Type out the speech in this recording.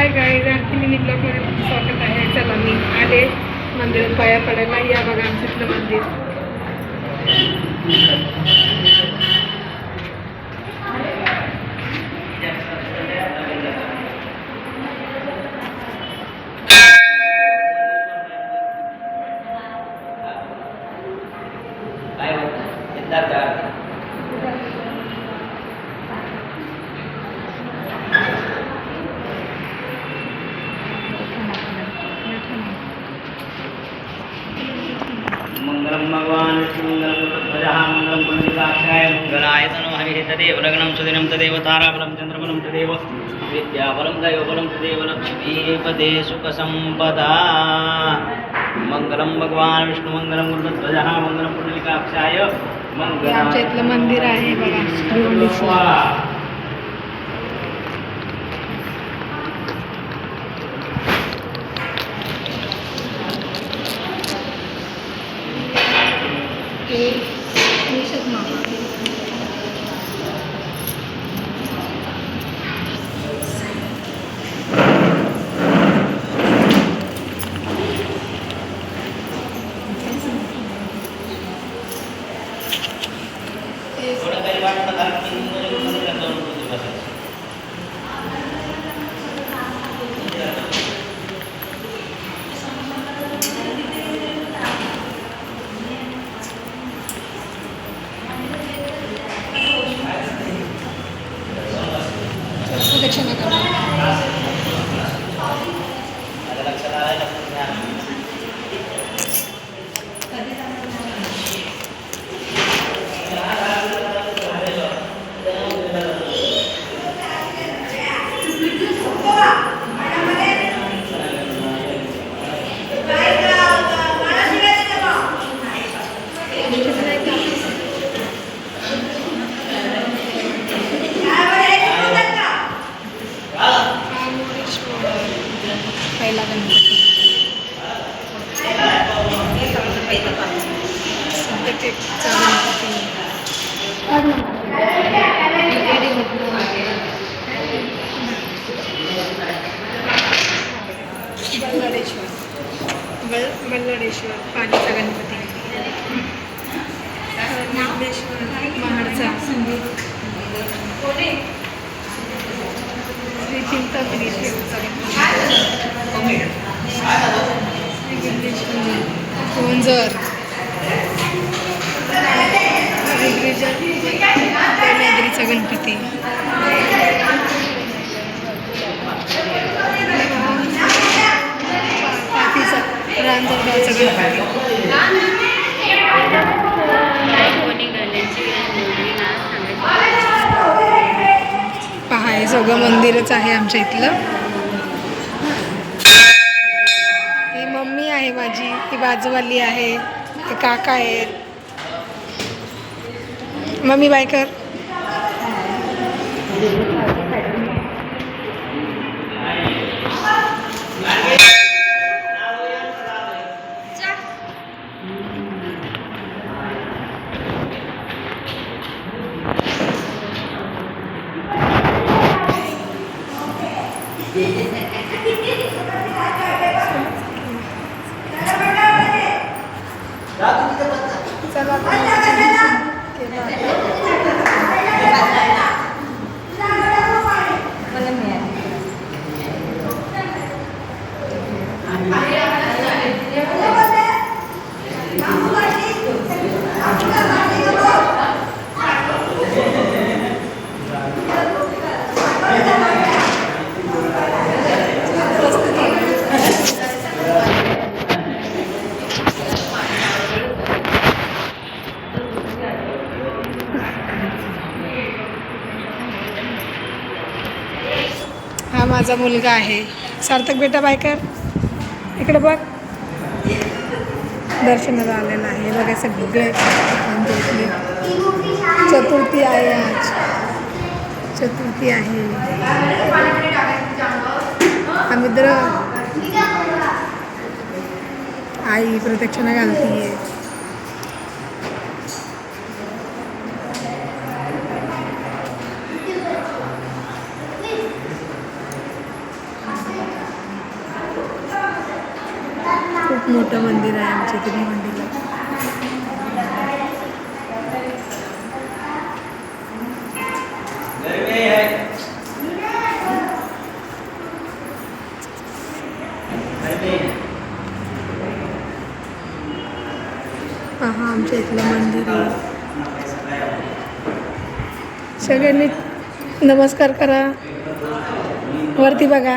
Hi guys, आणखी mini ब्लॉगमध्ये तुमचं स्वागत आहे. चला मी आले मंदिरात पाया पडायला. या बघा आमचं इथलं मंदिर. मंगलम भगवान विष्णुमंगलम मंगलम पुण्यकाक्षाय मंगलाय तनो हरिः तदेव लग्नं सुदिनं तदेव ताराबलं चन्द्रबलं तदेव विद्याबलं दैवबलं तदेव लक्ष्मीपदे सुखसम्पदा. मंगलम भगवान विष्णुमंगलम गुरुध्वजः मंगलम पुण्यकाक्षाय हे आमच्या इथलं मंदिर आहे बघा. पहिला गणपती बल्लाळेश्वर पालीचा गणपती, महाडचा श्री चिंतामणी देवीचा गणपती, कोंजर नगरीचा गणपती, रांजणगावचा गणपती. पहा हे सगळं मंदिरच आहे आमच्या इथलं. ही मम्मी आहे माझी, ती बाजूवाली आहे, ते काका आहेत. मम्मी बाय कर. हा माझा मुलगा आहे सार्थक. बेटा बाय कर. इकडे बघ. दर्शनाला आलेला आहे बघा सगळे. चतुर्थी आहे आज, चतुर्थी आहे. आमिद्र आई प्रदक्षिणा घालतीये. खूप मोठं मंदिर आहे आमच्या इथे भिवंडीला. पहा आमच्या इथलं मंदिर आहे. सगळ्यांनी नमस्कार करा, वरती बघा.